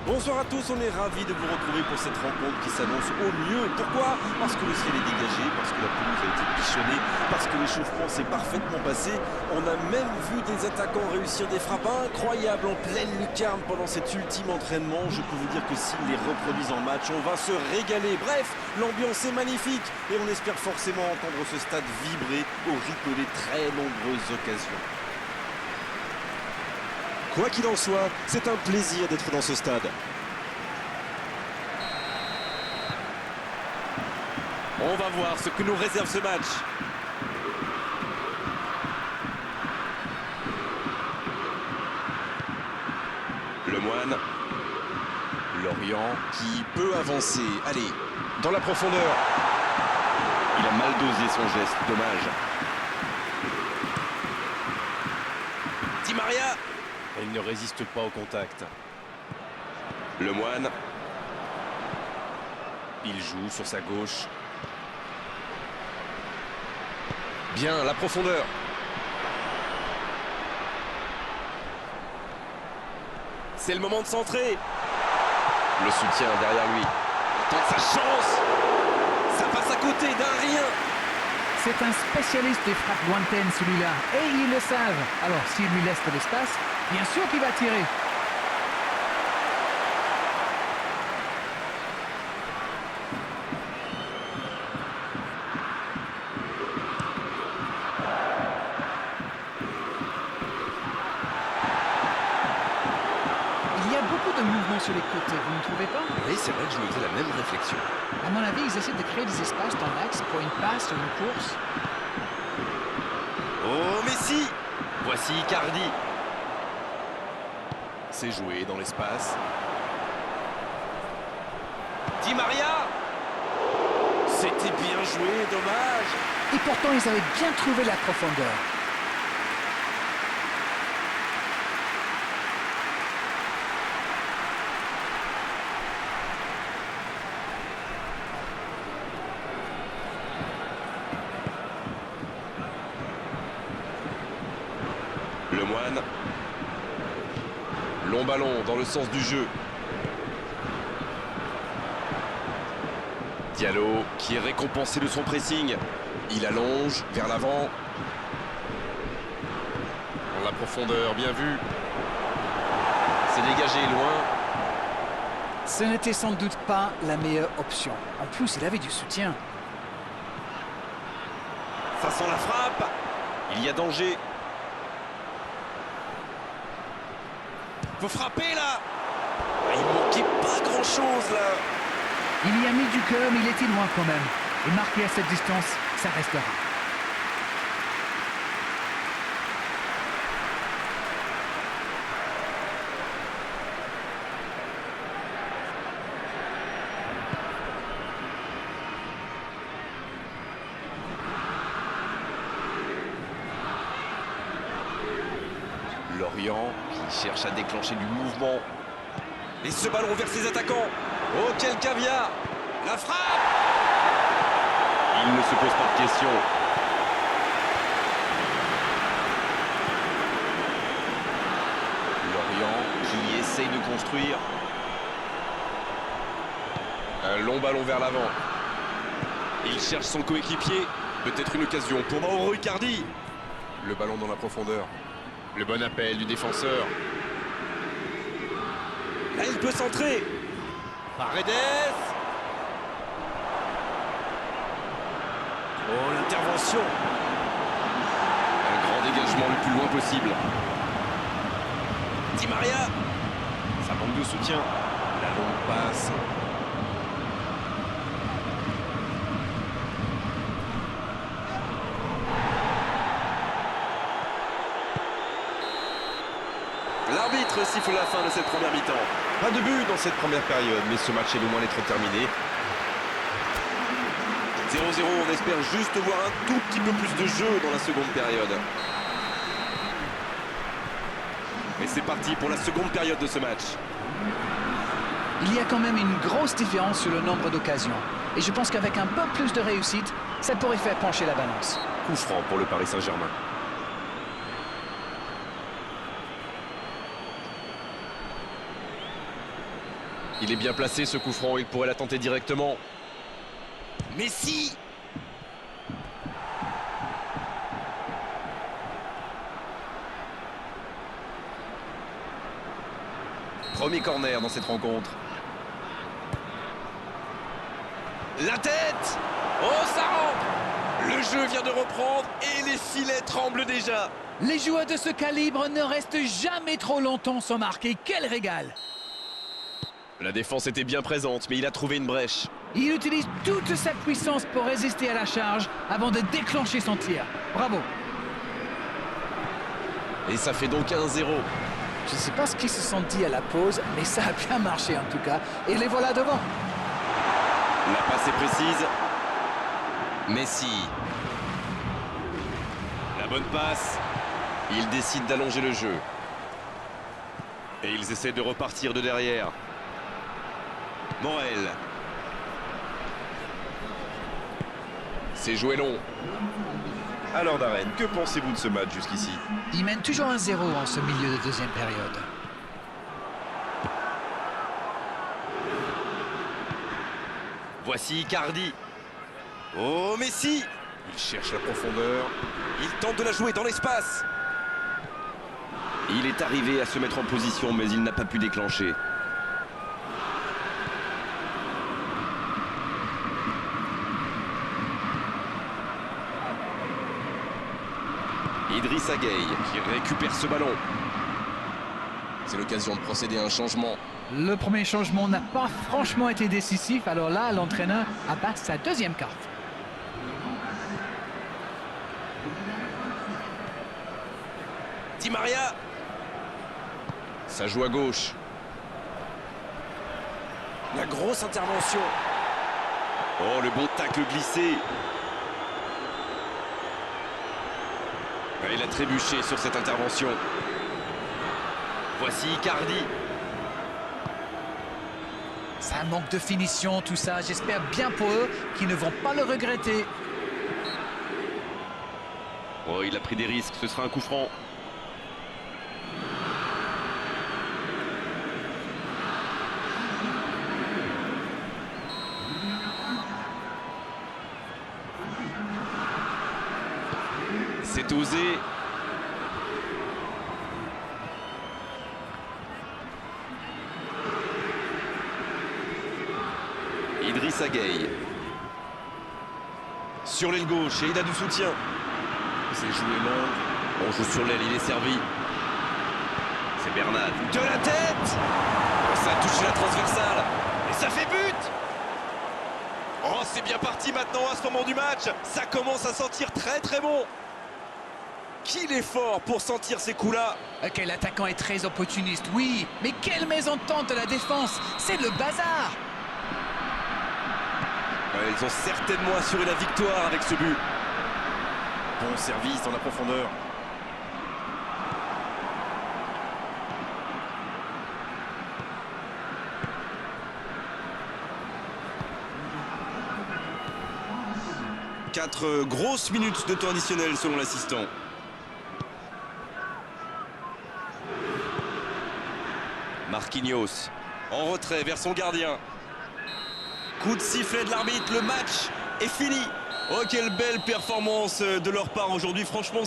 Bonsoir à tous, on est ravis de vous retrouver pour cette rencontre qui s'annonce au mieux. Pourquoi? Parce que le ciel est dégagé, parce que la pelouse a été bichonnée, parce que l'échauffement s'est parfaitement passé. On a même vu des attaquants réussir des frappes incroyables en pleine lucarne pendant cet ultime entraînement. Je peux vous dire que s'ils les reproduisent en match, on va se régaler. Bref, l'ambiance est magnifique et on espère forcément entendre ce stade vibrer au rythme des très nombreuses occasions. Quoi qu'il en soit, c'est un plaisir d'être dans ce stade. On va voir ce que nous réserve ce match. Le Moine. Lorient qui peut avancer. Allez, dans la profondeur. Il a mal dosé son geste, dommage. Di Maria. Il ne résiste pas au contact. Le Moine. Il joue sur sa gauche. Bien, la profondeur. C'est le moment de centrer. Le soutien derrière lui. Il tente sa chance. Ça passe à côté d'un rien. C'est un spécialiste des frappes lointaines, celui-là. Et ils le savent. Alors, s'il lui laisse de l'espace, bien sûr qu'il va tirer. Il y a beaucoup de mouvements sur les côtés, vous ne trouvez pas? Oui, c'est vrai que je me faisais la même réflexion. À mon avis, ils essaient de créer des espaces dans l'axe pour une passe ou une course. Oh, Messi! Voici Icardi. C'est joué dans l'espace. Di Maria! C'était bien joué, dommage. Et pourtant, ils avaient bien trouvé la profondeur. Le Moine. Long ballon dans le sens du jeu. Diallo qui est récompensé de son pressing. Il allonge vers l'avant. Dans la profondeur, bien vu. C'est dégagé loin. Ce n'était sans doute pas la meilleure option. En plus, il avait du soutien. Ça sent la frappe. Il y a danger. Faut frapper là. Il manquait pas grand chose là. Il y a mis du cœur, mais il était loin quand même. Et marqué à cette distance, ça restera. Lorient qui cherche à déclencher du mouvement. Et ce ballon vers ses attaquants. Oh, quel caviar! La frappe! Il ne se pose pas de questions. Lorient qui essaye de construire. Un long ballon vers l'avant. Il cherche son coéquipier. Peut-être une occasion pour Mauro Icardi. Le ballon dans la profondeur. Le bon appel du défenseur. Là, il peut centrer. Paredes. Oh, l'intervention. Un grand dégagement le plus loin possible. Di Maria. Ça manque de soutien. La longue passe. L'arbitre siffle la fin de cette première mi-temps. Pas de but dans cette première période, mais ce match est loin d'être terminé. 0-0, on espère juste voir un tout petit peu plus de jeu dans la seconde période. Et c'est parti pour la seconde période de ce match. Il y a quand même une grosse différence sur le nombre d'occasions. Et je pense qu'avec un peu plus de réussite, ça pourrait faire pencher la balance. Coup franc pour le Paris Saint-Germain. Il est bien placé ce coup franc, il pourrait la tenter directement. Messi! Premier corner dans cette rencontre. La tête! Oh, ça rentre! Le jeu vient de reprendre et les filets tremblent déjà. Les joueurs de ce calibre ne restent jamais trop longtemps sans marquer. Quel régal! La défense était bien présente, mais il a trouvé une brèche. Il utilise toute sa puissance pour résister à la charge avant de déclencher son tir. Bravo! Et ça fait donc 1-0. Je ne sais pas ce qu'ils se sont dit à la pause, mais ça a bien marché en tout cas. Et les voilà devant. La passe est précise. Messi. La bonne passe. Ils décident d'allonger le jeu. Et ils essaient de repartir de derrière. Morel. C'est joué long. Alors Darren, que pensez-vous de ce match jusqu'ici? Il mène toujours 1-0 en ce milieu de deuxième période. Voici Icardi. Oh, Messi! Il cherche la profondeur. Il tente de la jouer dans l'espace. Il est arrivé à se mettre en position, mais il n'a pas pu déclencher. Idrissa Gueye qui récupère ce ballon. C'est l'occasion de procéder à un changement. Le premier changement n'a pas franchement été décisif, alors là, l'entraîneur abat sa deuxième carte. Di Maria. Ça joue à gauche. La grosse intervention. Oh, le bon tacle glissé. Il a trébuché sur cette intervention. Voici Icardi. Ça manque de finition, tout ça. J'espère bien pour eux qu'ils ne vont pas le regretter. Oh, il a pris des risques. Ce sera un coup franc. C'est osé. Idrissa Gueye. Sur l'aile gauche et il a du soutien. C'est joué long. On joue sur l'aile, il est servi. C'est Bernat. De la tête! Oh, ça a touché la transversale. Et ça fait but! Oh, c'est bien parti maintenant à ce moment du match. Ça commence à sentir très très bon. Qu'il est fort pour sentir ces coups-là. Ok, l'attaquant est très opportuniste, oui. Mais quelle mésentente de la défense! C'est le bazar! Ils ont certainement assuré la victoire avec ce but. Bon service dans la profondeur. Quatre grosses minutes de temps additionnel selon l'assistant. Marquinhos en retrait vers son gardien. Coup de sifflet de l'arbitre, le match est fini. Oh, quelle belle performance de leur part aujourd'hui, franchement.